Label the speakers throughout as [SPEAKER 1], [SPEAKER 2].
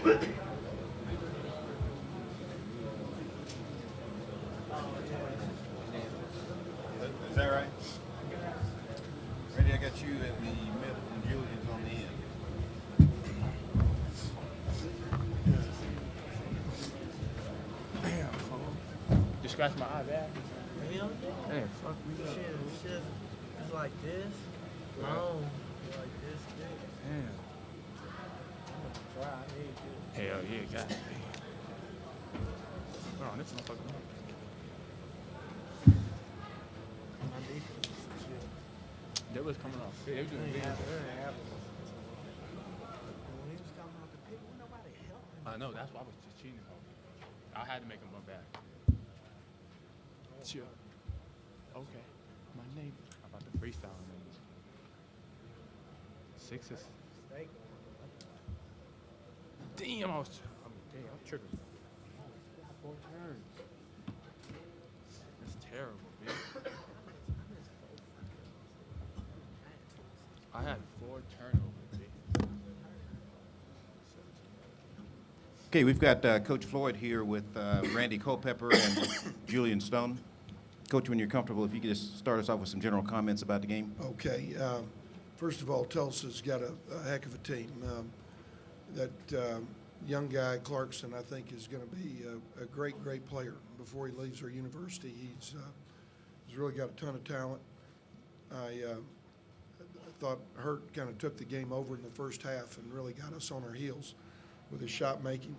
[SPEAKER 1] Is that right? Randy, I got you in the middle and Julyan's on the end.
[SPEAKER 2] Damn, fool. You scratched my eye bad?
[SPEAKER 3] Hell yeah.
[SPEAKER 2] Hey, fuck me up.
[SPEAKER 3] Shit, it's like this. Long. Like this thick.
[SPEAKER 2] Damn.
[SPEAKER 3] I'm gonna try. I need to.
[SPEAKER 2] Hell yeah, God damn. Hold on, this motherfucker.
[SPEAKER 3] My defense is some shit.
[SPEAKER 2] That was coming off. Yeah, they were doing
[SPEAKER 3] It
[SPEAKER 2] big.
[SPEAKER 3] ain't happening. When he was coming off the pick, nobody helped him.
[SPEAKER 2] I know, that's why I was just cheating. I had to make him run back. Chill. Okay. My neighbor. I'm about to freestyle him. Sixes.
[SPEAKER 3] Steak.
[SPEAKER 2] Damn, I was tripping. Oh, 4 turns. That's terrible, man. I had 4 turnovers, man.
[SPEAKER 1] Okay, we've got Coach Floyd here with Randy Culpepper and Julyan Stone. Coach, when you're comfortable, if you could just start us off with some general comments about the game.
[SPEAKER 4] Okay. First of all, Tulsa's got a heck of a team. That young guy, Clarkson, I think is going to be a great, great player before he leaves our university. He's really got a ton of talent. I thought Hurt kind of took the game over in the first half and really got us on our heels with his shot making.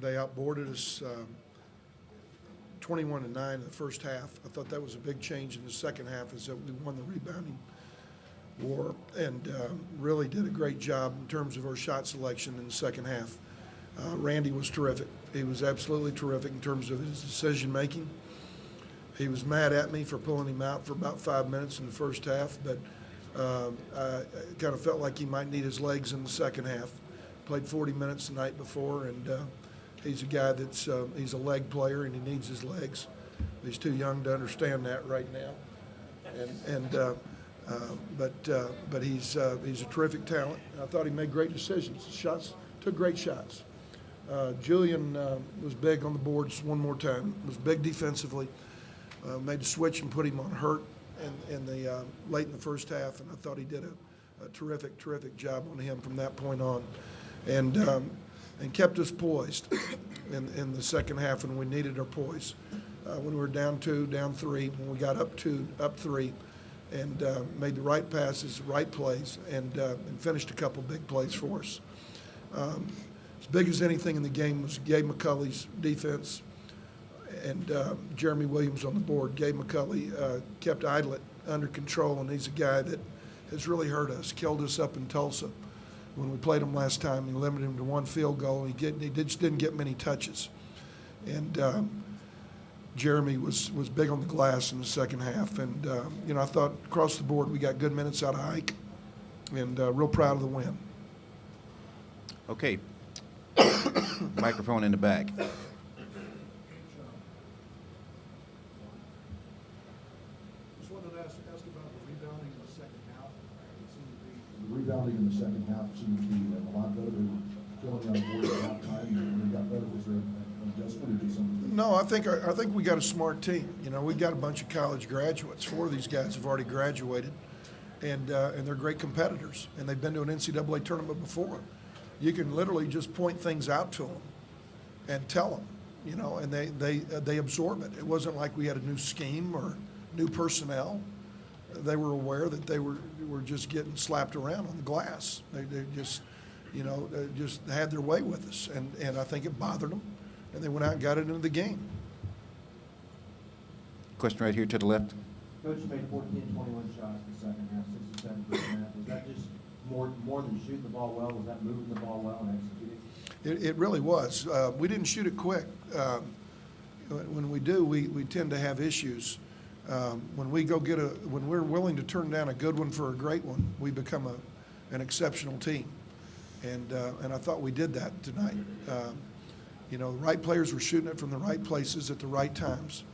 [SPEAKER 4] They outboarded us 21-9 in the first half. I thought that was a big change in the second half, is that we won the rebounding war and really did a great job in terms of our shot selection in the second half. Randy was terrific. He was absolutely terrific in terms of his decision making. He was mad at me for pulling him out for about 5 minutes in the first half, but I kind of felt like he might need his legs in the second half. Played 40 minutes the night before, and he's a guy that's he's a leg player and he needs his legs. He's too young to understand that right now, but he's a terrific talent. I thought he made great decisions. Took great shots. Julyan was big on the boards one more time. Was big defensively. Made a switch and put him on Hurt in the late in the first half, and I thought he did a terrific job on him from that point on, and kept us poised in the second half when we needed our poise. When we were down 2, down 3, when we got up 3, and made the right passes, right plays, and finished a couple big plays for us. As big as anything in the game was Gabe McCulley's defense and Jeremy Williams on the board. Gabe McCulley kept Idlet under control, and he's a guy that has really hurt us, killed us up in Tulsa. When we played him last time, he limited him to 1 field goal. He just didn't get many touches. And Jeremy was big on the glass in the second half. And, I thought across the board we got good minutes out of Ike, and real proud of the win.
[SPEAKER 1] Okay. Microphone in the back.
[SPEAKER 5] Just wanted to ask about the rebounding in the second half. The rebounding in the second half seemed to be a lot better. They were filling out board at half time, and when they got better, was there an adjustment or do something?
[SPEAKER 4] No, I think we got a smart team. We got a bunch of college graduates. 4 of these guys have already graduated, and they're great competitors, and they've been to an NCAA tournament before. You can literally just point things out to them and tell them, and they absorb it. It wasn't like we had a new scheme or new personnel. They were aware that they were just getting slapped around on the glass. They just, just had their way with us, and I think it bothered them, and they went out and got it into the game.
[SPEAKER 1] Question right here to the left.
[SPEAKER 6] Coach made 14, 21 shots in the second half, 67%. Was that just more than shooting the ball well? Was that moving the ball well and executing?
[SPEAKER 4] It really was. We didn't shoot it quick. When we do, we tend to have issues. When we're willing to turn down a good one for a great one, we become an exceptional team. And I thought we did that tonight. The right players were shooting it from the right places at the right times.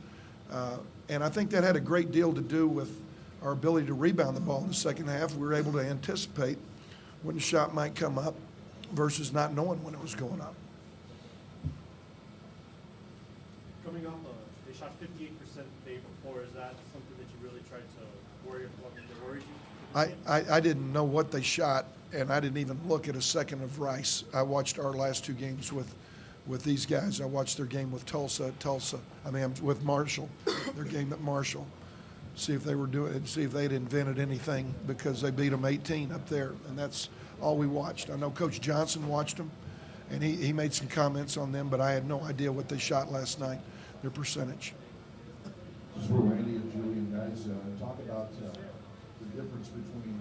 [SPEAKER 4] And I think that had a great deal to do with our ability to rebound the ball in the second half. We were able to anticipate when the shot might come up versus not knowing when it was going up.
[SPEAKER 2] Coming off, they shot 58% the day before. Is that something that you really tried to worry about? That worried you?
[SPEAKER 4] I didn't know what they shot, and I didn't even look at a second of Rice. I watched our last two games with these guys. I watched their game with Tulsa, with Marshall, their game at Marshall. See if they were doing it, see if they'd invented anything, because they beat them 18 up there, and that's all we watched. I know Coach Johnson watched them, and he made some comments on them, but I had no idea what they shot last night, their percentage.
[SPEAKER 5] Just for Randy and Julyan, guys, talk about the difference between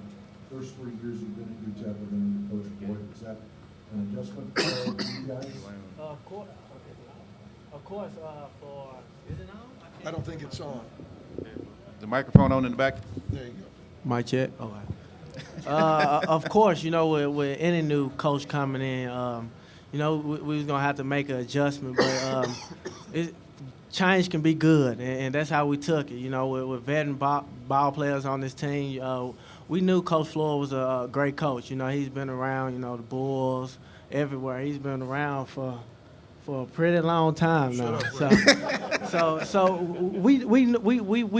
[SPEAKER 5] the first 3 years you've been at UTEP and then Coach Floyd. Is that an adjustment for you guys?
[SPEAKER 3] Of course, for, is it on?
[SPEAKER 4] I don't think it's on.
[SPEAKER 1] The microphone on in the back?
[SPEAKER 4] There you go.
[SPEAKER 3] Mic check. Okay. Of course, you know, with any new coach coming in, you know, we was gonna have to make an adjustment, but change can be good, and that's how we took it. You know, with veteran ball players on this team, we knew Coach Floyd was a great coach. You know, he's been around, you know, the Bulls, everywhere. He's been around for a pretty long time now. So we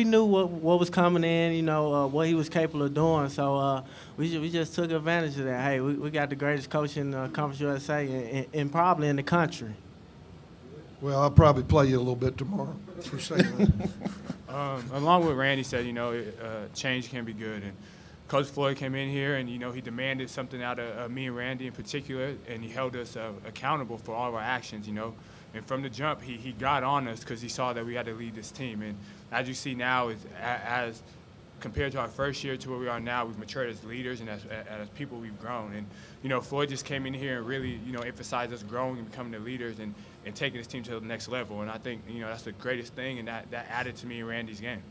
[SPEAKER 3] knew what was coming in, you know, what he was capable of doing. So we just took advantage of that. Hey, we got the greatest coach in Conference USA and probably in the country.
[SPEAKER 4] Well, I'll probably play you a little bit tomorrow for saying that.
[SPEAKER 7] Along with what Randy said, you know, change can be good. And Coach Floyd came in here and, you know, he demanded something out of me and Randy in particular, and he held us accountable for all of our actions, you know. And from the jump, he got on us because he saw that we had to lead this team. And as you see now, as compared to our first year to where we are now, we've matured as leaders, and as people we've grown. And, you know, Floyd just came in here and really, you know, emphasized us growing and becoming the leaders and taking this team to the next level. And I think, you know, that's the greatest thing, and that added to me and Randy's game.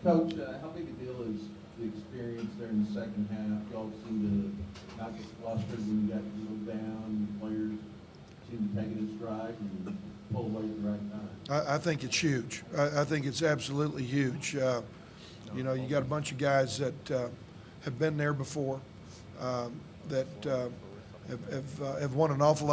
[SPEAKER 6] Coach, how big a deal is the experience there in the second half? Y'all seem to not get flustered when you got down. Players seem to take it in stride and pull away at the right time.
[SPEAKER 4] I think it's huge. I think it's absolutely huge. You know, you got a bunch of guys that have been there before, that have won an awful lot.